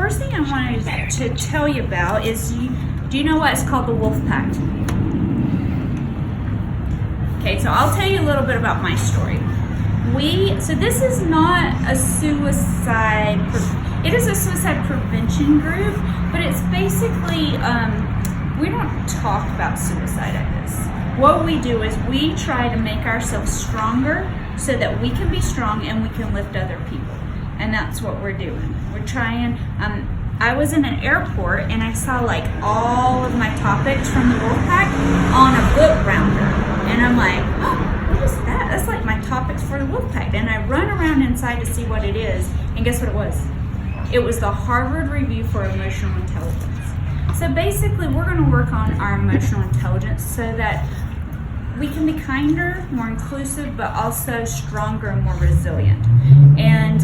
first thing I wanted to tell you about is, do you know what it's called? The wolf pact. Okay, so I'll tell you a little bit about my story. So this is not a suicide, it is a suicide prevention group, but it's basically, we don't talk about suicide at this. What we do is we try to make ourselves stronger so that we can be strong and we can lift other people. And that's what we're doing. We're trying, I was in an airport and I saw like all of my topics from the wolf pack on a book rounder. And I'm like, oh, what is that? That's like my topics for the wolf pack. And I run around inside to see what it is. And guess what it was? It was the Harvard Review for Emotional Intelligence. So basically we're going to work on our emotional intelligence so that we can be kinder, more inclusive, but also stronger and more resilient. And,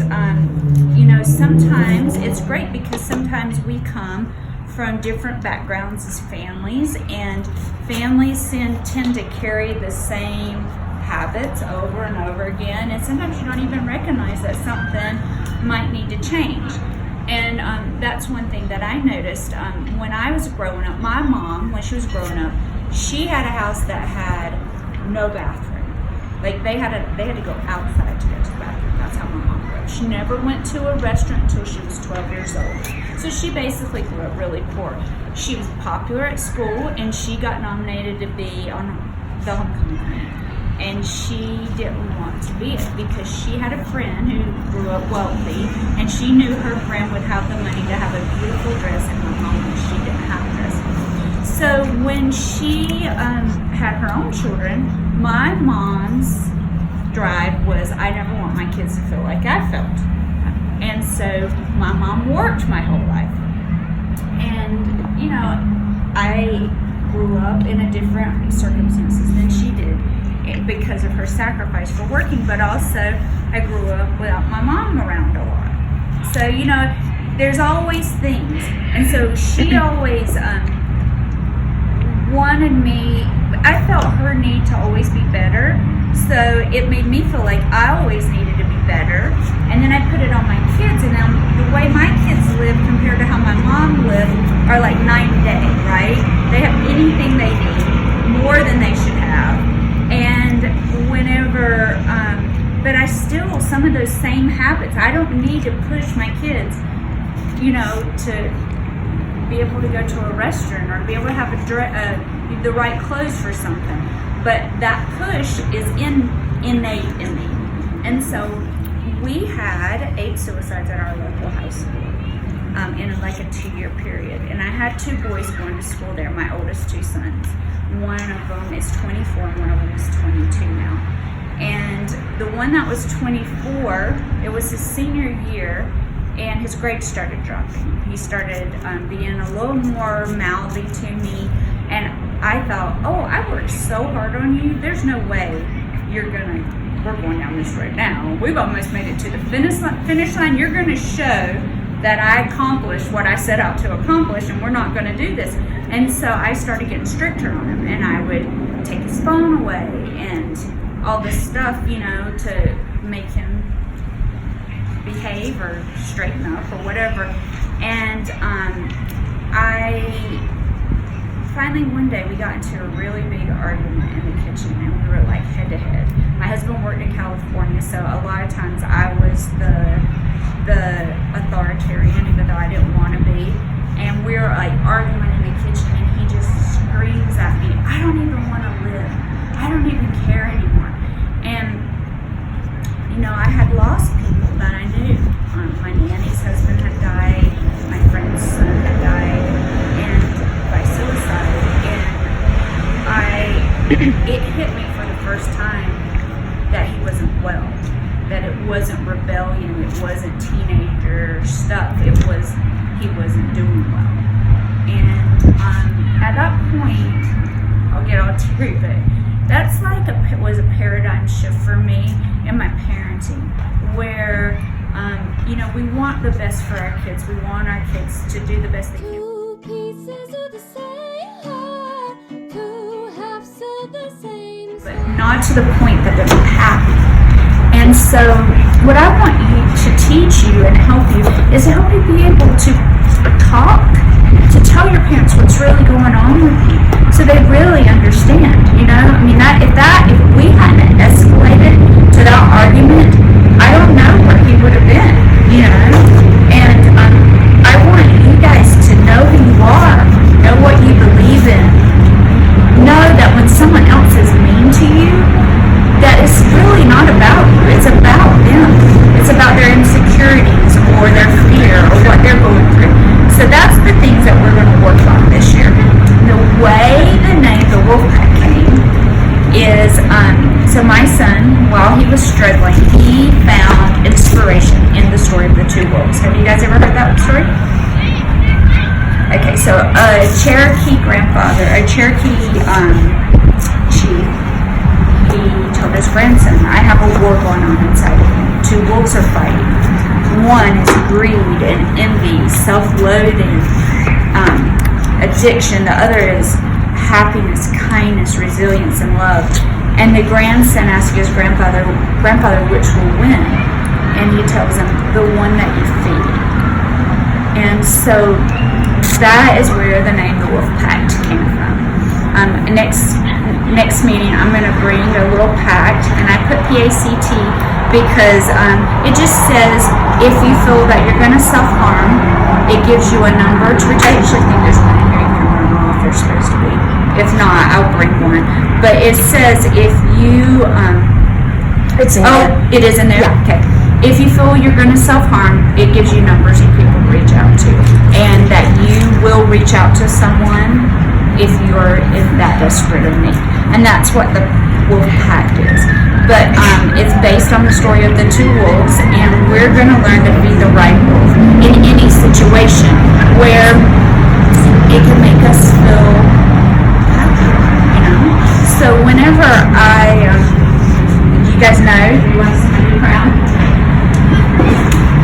sometimes it's great because sometimes we come from different backgrounds as families, and families tend to carry the same habits over and over again, and sometimes you don't even recognize that something might need to change. And that's one thing that I noticed when I was growing up. My mom, when she was growing up, she had a house that had no bathroom. Like they had to go outside to get to the bathroom. That's how my mom grew up. She never went to a restaurant until she was 12 years old. So she basically grew up really poor. She was popular at school, and she got nominated to be on the homecoming queen. And she didn't want to be it because she had a friend who grew up wealthy, and she knew her friend would have the money to have a beautiful dress in her home, and she didn't have a dress. So when she had her own children, my mom's drive was, I never want my kids to feel like I felt. And so my mom worked my whole life. And, I grew up in a different circumstances than she did because of her sacrifice for working, but also I grew up without my mom around a lot. So, there's always things. And so she always wanted me, I felt her need to always be better, so it made me feel like I always needed to be better, and then I put it on my kids, and then the way my kids live compared to how my mom lived are like night and day, right? They have anything they need, more than they should have, and whenever, but I still, some of those same habits, I don't need to push my kids, to be able to go to a restaurant or be able to have the right clothes for something, but that push is innate in me. And so we had 8 suicides at our local high school in like a 2-year period, and I had 2 boys going to school there, my oldest 2 sons. One of them is 24 and one of them is 22 now. And the one that was 24, it was his senior year, and his grades started dropping. He started being a little more mouthy to me, and I thought, oh, I worked so hard on you, there's no way we're going down this road now. We've almost made it to the finish line. You're gonna show that I accomplished what I set out to accomplish, and we're not gonna do this. And so I started getting stricter on him, and I would take his phone away and all this stuff, to make him behave or straighten up or whatever. And I finally one day we got into a really big argument in the kitchen, and we were like head to head. My husband worked in California, so a lot of times I was the authoritarian, even though I didn't want to be. And we were like arguing in the kitchen, and he just screams at me, I don't even want to live. I don't even care anymore. And I had lost people that I knew. My nanny's husband had died, my friend's son had died, and by suicide. And it hit me for the first time that he wasn't well, that it wasn't rebellion, it wasn't teenager stuff, it was he wasn't doing well. And at that point, I'll get all teary, but that's like was a paradigm shift for me in my parenting, where we want the best for our kids. We want our kids to do the best they can. 2 pieces of the same heart, 2 halves of the same, but not to the point that they're not happy. And so what I want you to teach you and help you is to help you be able to talk, to tell your parents what's really going on with you, so they really understand. You know, I mean, if we hadn't escalated to that argument, I don't know where he would have been. You know, and I want you guys to know who you are, know what you believe in, know that when someone else is mean to you, that it's really not about you, it's about them. It's about their insecurities or their fear or what they're going through. So that's the things that we're going to work on this year. The way the name the Wolf Pack came is, so my son, while he was struggling, he found inspiration in the story of the two wolves. Have you guys ever heard that story? Okay, so a Cherokee chief, he told his grandson, I have a war going on inside of him. Two wolves are fighting. One is greed and envy, self-loathing, addiction. The other is happiness, kindness, resilience, and love. And the grandson asks his grandfather, which will win? And he tells him, the one that you feed. And so that is where the name the Wolf Pact came from. Next meeting, I'm going to bring a little pact, and I put PACT because it just says if you feel that you're going to self-harm, it gives you a number to reach. I actually think there's one in here. You can run them off. They're supposed to be. If not, I'll bring one. But it says if you It's in there. It is in there. Yeah. Okay. If you feel you're going to self-harm, it gives you numbers of people to reach out to, and that you will reach out to someone if you're in that desperate of need. And that's what the Wolf Pact is. But it's based on the story of the two wolves, and we're going to learn to be the right wolf in any situation where it can make us feel happy, you know? So whenever you guys know, you want somebody proud?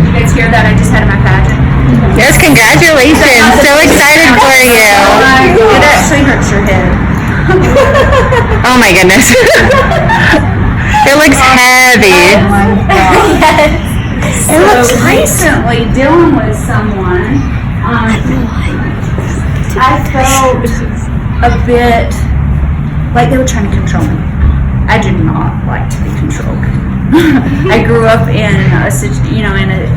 You guys hear that I just had in my pageant? Yes, congratulations. So excited for you. It actually hurts your head. Oh my goodness. It looks heavy. Yes. It looks So recently dealing with someone, I felt a bit like they were trying to control me. I do not like to be controlled. I grew up in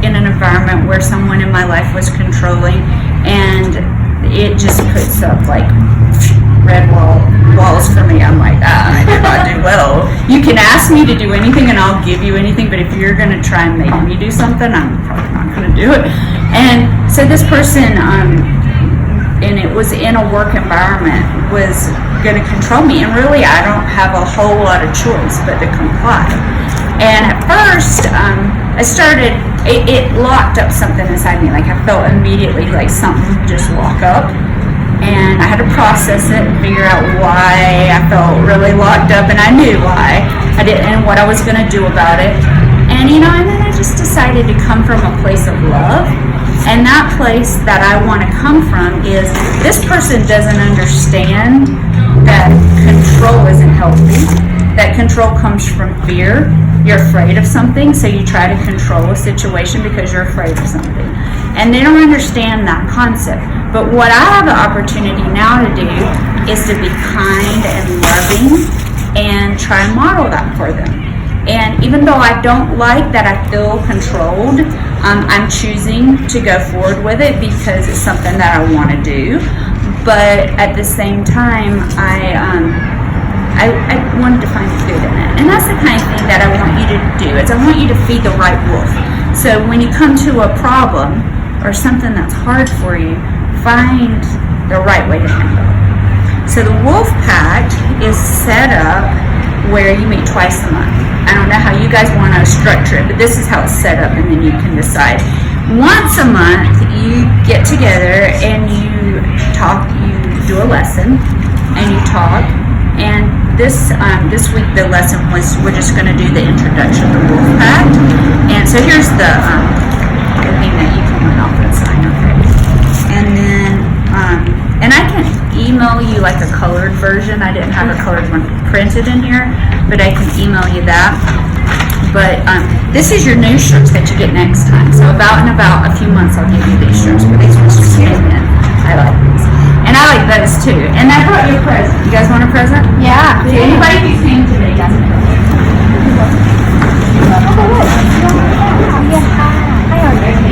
in an environment where someone in my life was controlling, and it just puts up like red walls for me. I'm like, I do not do well. You can ask me to do anything and I'll give you anything, but if you're going to try and make me do something, I'm probably not going to do it. And so this person, and it was in a work environment, was going to control me, and really I don't have a whole lot of choice but to comply. And at first, it locked up something inside me. Like I felt immediately like something just lock up. And I had to process it and figure out why I felt really locked up, and I knew why I did and what I was going to do about it. And and then I just decided to come from a place of love. And that place that I want to come from is this person doesn't understand that control isn't healthy. That control comes from fear. You're afraid of something, so you try to control a situation because you're afraid of something. And they don't understand that concept. But what I have the opportunity now to do is to be kind and loving and try and model that for them. And even though I don't like that I feel controlled, I'm choosing to go forward with it because it's something that I want to do. But at the same time, I wanted to find the good in it. And that's the kind of thing that I want you to do, is I want you to feed the right wolf. So when you come to a problem or something that's hard for you, find the right way to handle it. So the Wolf Pact is set up where you meet twice a month. I don't know how you guys want to structure it, but this is how it's set up, and then you can decide. Once a month, you get together and you talk, you do a lesson, and you talk. And this week the lesson was, we're just going to do the introduction of the Wolf Pact. And so here's the thing that you can run off and sign, okay? And then, and I can email you like a colored version. I didn't have a colored one printed in here, but I can email you that. But This is your new shirts that you get next time. So about a few months I'll give you these shirts. But these ones just came in. I like these. And I like those too. And I brought you a present. You guys want a present? Yeah. To anybody who came today, guys.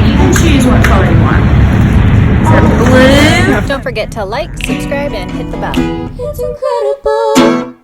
You can choose what color you want. Is it blue? Don't forget to like, subscribe, and hit the bell. It's incredible.